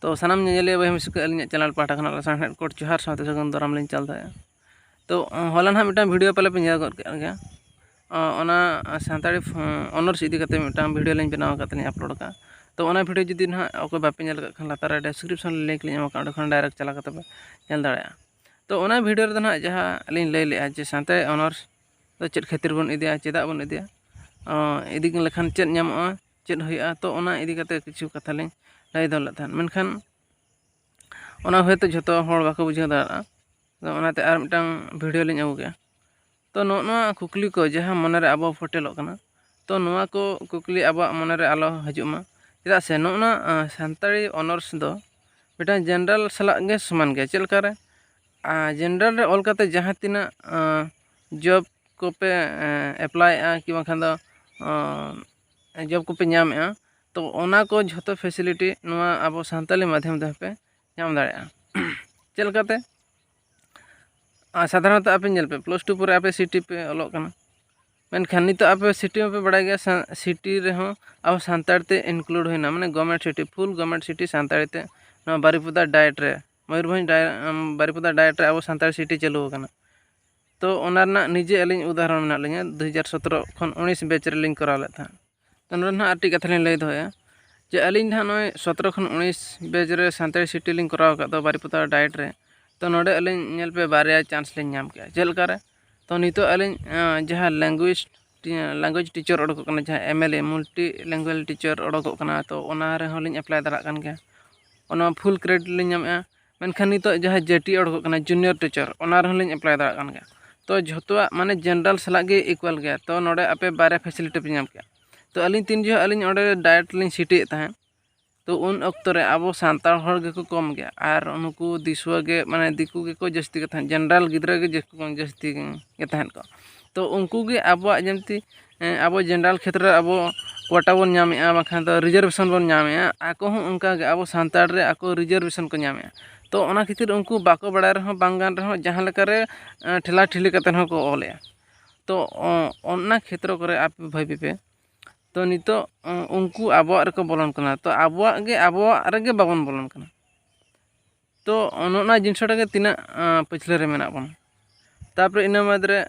तो सानाम नेले भाई मिसक अलियां चैनल पाठा खना लासानहेड कोड जोहार साथे सगुन दाराम लिंग चल दाया तो हॉलन हा मिटा वीडियो पहले पे नेल गद के गया ओना सानताड़ी ऑनर्स इदी कते मिटा वीडियो लिंग बनाव कते अपलोड का तो ओना वीडियो जुदी ना ओको बापे नेल गद खन लातार डिस्क्रिप्शन लिंक लिंग एमा खन डायरेक्ट चला कते नेल दाड़या तो ओना वीडियो रे ना जहां लिंग लay लेआ जे सानताड़ी ऑनर्स तो चेद खातिर बन इदिया चेदा बन इदिया इदी लेखन चेद ᱧᱟᱢᱚᱜᱼᱟ चेद होया तो ओना इदी कते किछु कथा लिंग लay दल थान मेनखान ओना होयतो जतो हर बाको बुझाव दाड़ा तो ओनाते आर मिटांग वीडियो लिंग अगु गया तो नोआ कुकली को जहां मनरे आबो फोटेलोग कना तो नोआ को कुकली आबो मनरे आलो हजुमा चेदा से नोना सानताड़ी ऑनर्स दो मिटा जनरल सला गे समान गे चेलका रे जनरल रे ऑल कते जहां तिना जॉब को पे अप्लाई कि बाखान दो जॉब को पे ᱧᱟᱢᱮᱜᱼᱟ तो ओना को झतो फैसिलिटी नोआ आबो सानताली माध्यम दे पे ᱧᱟᱢ दाड़ेया चेलकाते साधारणत आपे नेल पे +2 पर आपे सिटी पे ऑलोग कना मेनखान नितो आपे सिटी पे बड़ा गया सिटी रे हो अब सानताड़ते इनक्लूड होइना माने government city full government city सानताड़ते नो बारिपदा डाइट रे मयूरभंज बारिपदा डाइट रे अब सानताड़ी सिटी चालू कना तो ओना ना निजे अलिंग उदाहरण मेना लिंगा 2017 खन 19 बैच रे लिंक करा ले था तो नोना आरटी कथा लिंग लay दोया जे अलिंग ना नय 17 खन 19 बैच रे सानताड़ी सिटी लिंक कराव का दो बारिपदा डाइट रे तो नोडे अलिंग नेल पे बारे चांस लिंग नाम के चेलका रे तो नितो अलिंग जहां लैंग्वेज टीचर ओडको कना जहां एमएलए मल्टी लैंग्वेज टीचर ओडको कना तो ओना रे होलिंग अप्लाई दाड़ा कन गया ओना फुल क्रेडिट लिंग नामया मेनखान नितो जहां जेटी ओडको कना जूनियर टीचर ओना रे होलिंग अप्लाई दाड़ा कन गया तो झोतवा माने जनरल सला गे इक्वल गया तो नोडे आपे बारे फैसिलिटी पे नाम के तो अलिंग तीन जो अलिंग ओडे डायरेक्ट लिंग सिटी था तो उन अक्तो रे आबो सानताड़ हर गे को कम गया आर उनको दिसवा गे माने दिकु गे को जस्ती के था जनरल गिद्रा गे जस्ती के तहन को तो उनको गे आबो जेमती आबो जनरल क्षेत्र आबो कोटा बन ᱧᱟᱢᱮᱜᱼᱟ बाखान तो रिजर्वेशन बन ᱧᱟᱢᱮᱜᱼᱟ आको हूँ उनका गे आबो सानताड़ रे आको रिजर्वेशन को ᱧᱟᱢᱮᱜᱼᱟ तो ओना खातिर उनको बाको बड़ा रहो बांगान रहो जहां लेका रे ठेला ठिली कते हो को ओलेया तो ओना क्षेत्र करे आप भाई पे तो नितो उनको आबो रे को बोलन कना तो आबो रे गे बाबन बोलन कना तो ओना जिनसटा गे तिना पिछले रे मेना बन तापर इना मदरे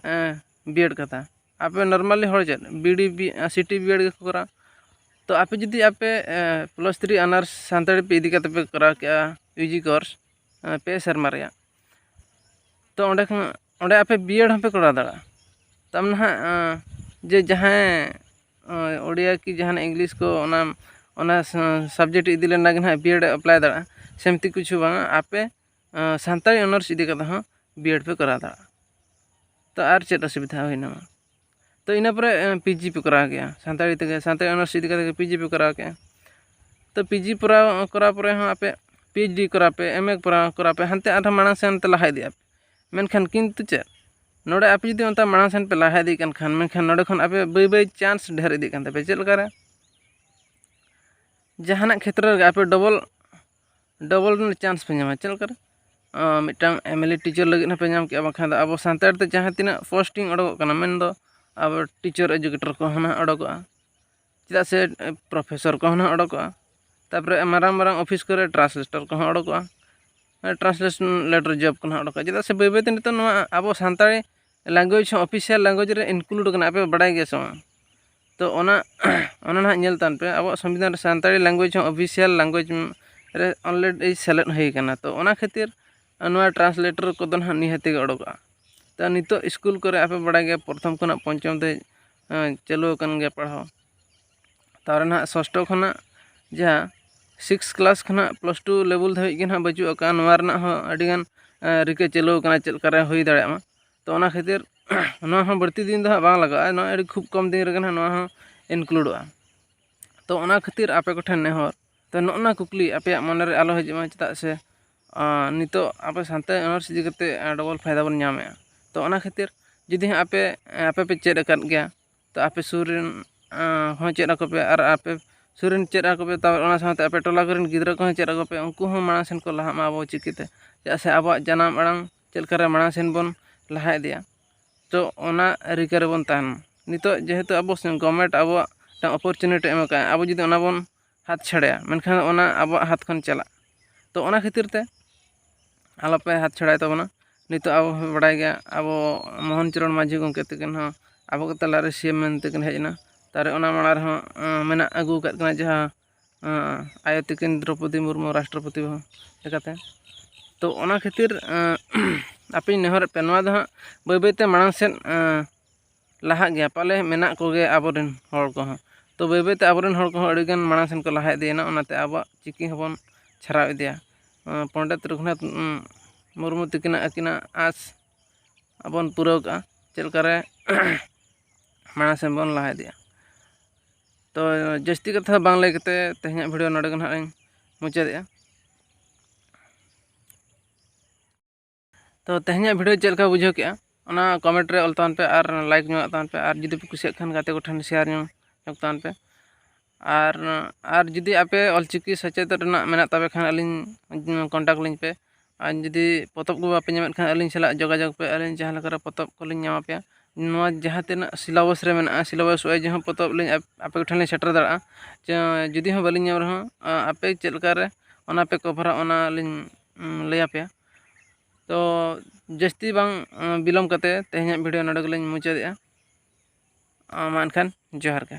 बीएड कथा आपे नॉर्मली हर जे बीडी सिटी बीएड के करा तो आपे जदी आपे +3 ऑनर्स सानताड़ी पे इदी कते पे करा के यूजी कोर्स पे शर्मा रे तो ओंडे आपे बीएड हम पे करा दाड़ा तब ना जे जहां ओडिया की जहां इंग्लिश को ओना सब्जेक्ट इदी लेना गे ना बीएड अप्लाई दाड़ा सेमती कुछ बांगा आपे सानताड़ी ऑनर्स इदी कते हो बीएड पे करा दाड़ा तो आर चेत असुविधा होइना तो इना पर पीजी पे करा गया सानताड़ी ऑनर्स इदी कते पीजी पे करा के तो पीजी करा पर हो आपे पीएचडी करा पे एमए करा पे हनते आधा माना से हनते लहा दिया मेनखान किंतु चे नोडे आप जुदी अंता माना सेन पे लहा दी खान मेनखान नोडे खन आपे बै बै चांस ढेर इदी कान पे चेल करे जहाना क्षेत्र रे आपे डबल चांस पे ᱧᱟᱢᱟ चेल करे मिटांग एमएलए टीचर लगे ना पे ᱧᱟᱢ के बाखान अब सानताड़ ते जहां तिना पोस्टिंग ओडको कना मेन दो अब टीचर एजुकेटर को हना ओडको चेदा से प्रोफेसर को हना ओडको तापर मारांग ऑफिस करे ट्रांसलेटर को ओडको ट्रांसलेशन लेटर जॉब को ओडको चेदा से बै बै ते नितो नोआ अब सानताड़ी लैंग्वेज ऑफिशियल लैंग्वेज रे इनक्लूड कना आपे बड़ाय गे सो तो ओना ना नेल तान पे अब संविधान सानताड़ी लैंग्वेज ऑफिशियल लैंग्वेज रे ऑलरेडी सेलेक्ट होई कना तो ओना खातिर नोआ ट्रांसलेटर को दो ना निहति ओडको तो नितो स्कूल करे आपे बड़ाय गे प्रथम खना पंचम ते चालू कन गे पढ़ाओ तार ना षष्ठ खना जहां 6 क्लास खना +2 लेवल धाबी के ना बजू का नोआ रना हो अडिगान रिके चालू कना चेल करे होई दाड़ेमा तो ओना खातिर नोआ हो बढ़ती दिन दो बांग लगा नोआ अडी खूब कम दिन रे गना नोआ हो इनक्लूडआ तो ओना खातिर आपे कोठन नेहर तो नोना कुकली आपे मन रे आलो हजमा चता से नितो आपे सानताड़ी ऑनर्स इदी कते डबल फायदा बन ᱧᱟᱢᱮᱜᱼᱟ तो ओना खातिर जदी आपे पे चेद अकाद गया तो आपे सुरेन हो चेद अको पे और आपे सुरेन चेद अको पे तब ओना साथे आपे टोला करेन गिद्रा को चेद अको पे उनको हो माना सेन को लहा मा आबो चिकिते जैसे आबो जनाम अड़ांग चेल करे माना सेन बन लहा दिया तो ओना रिकर बन तान नितो जेहेतु आबो गवर्नमेंट आबो अपॉर्चुनिटी एम का आबो जदी ओना बन हाथ छड़या मेनखान ओना आबो हाथ खन चला तो ᱚᱱᱟ ᱠᱷᱟᱹᱛᱤᱨ ᱛᱮ ᱟᱞᱚᱯᱮ ᱦᱟᱛ ᱪᱷᱟᱲᱟᱭ ᱛᱟᱵᱚᱱᱟ। ᱱᱤᱛᱚᱜ ᱟᱵᱚ ᱵᱟᱲᱟᱭ ᱜᱮᱭᱟ ᱟᱵᱚ ᱢᱳᱦᱚᱱ ᱪᱚᱨᱚᱬ ᱢᱟᱹᱡᱷᱤ ᱜᱚᱢᱠᱮ ᱛᱟᱹᱠᱤᱱ ᱦᱚᱸ ᱟᱵᱚ ᱠᱚ ᱛᱟᱞᱟᱨᱮ ᱥᱤᱮᱢ ᱢᱮᱱᱛᱮᱠᱤᱱ ᱦᱮᱡ ᱮᱱᱟ। ᱛᱟᱨ ᱚᱱᱟ ᱢᱟᱲᱟᱝ ᱨᱮᱦᱚᱸ ᱢᱮᱱᱟᱜ ᱟᱹᱜᱩ ᱟᱠᱟᱫ ᱠᱤᱱᱟ ᱡᱟᱦᱟᱸ ᱟᱭᱳ ᱛᱟᱹᱠᱤᱱ ᱫᱨᱳᱯᱚᱫᱤ ᱢᱩᱨᱢᱩ ᱨᱟᱥᱴᱨᱚᱯᱚᱛᱤ ᱞᱮᱠᱟᱛᱮ। तो ओना खातिर आपे नेहर पे नवा दो हाँ बै बैते मांग सेन लहा गया पाले मेना कोगे आबोरेन हर को हाँ तो बै बैते आबोरेन हर को अड़ीगन मांग सेन को लहा इदियना ओनाते आबो चिकी हबन छराव इदिया पंडित रघुनाथ मुर्मू तकिना अकिना आस अबन पुराव का चलकारे मांग सेन बन लहा इदिया। तो जस्ती कथा बांग लay कते तेहना वीडियो नोडे गन हां मुचादेया। तो तेहना वीडियो चलका बुझो के ओना कमेंट रे ऑल तान पे और लाइक ᱧᱚᱜ तान पे और जुदी पे कुसिया खान गाते को ठन शेयर ᱧᱚᱜ तान पे और जुदी आपे ऑलचिकी सचेत रना मेना तबे खान अलिन कांटेक्ट लिंक पे और जुदी पतब को बापे ᱧᱟᱢᱮत खान अलिन सला जोगाजोग पे अलिन जहां लकर पतब को लिन ᱧᱟᱢ पे नोआ जहां तेना सिलेबस रे मेना सिलेबस वाइ जहां पतब लिन आपे को ठन लिन सेटर दरा जुदी हो बलिन ᱧᱟᱢ रहो आपे चलकार रे ओना पे कभर ओना लिन लया पे। तो जस्ती बांग बिलम कते तेहना वीडियो नोडे गलिन मुचादेया। मा एनखान जोहार के।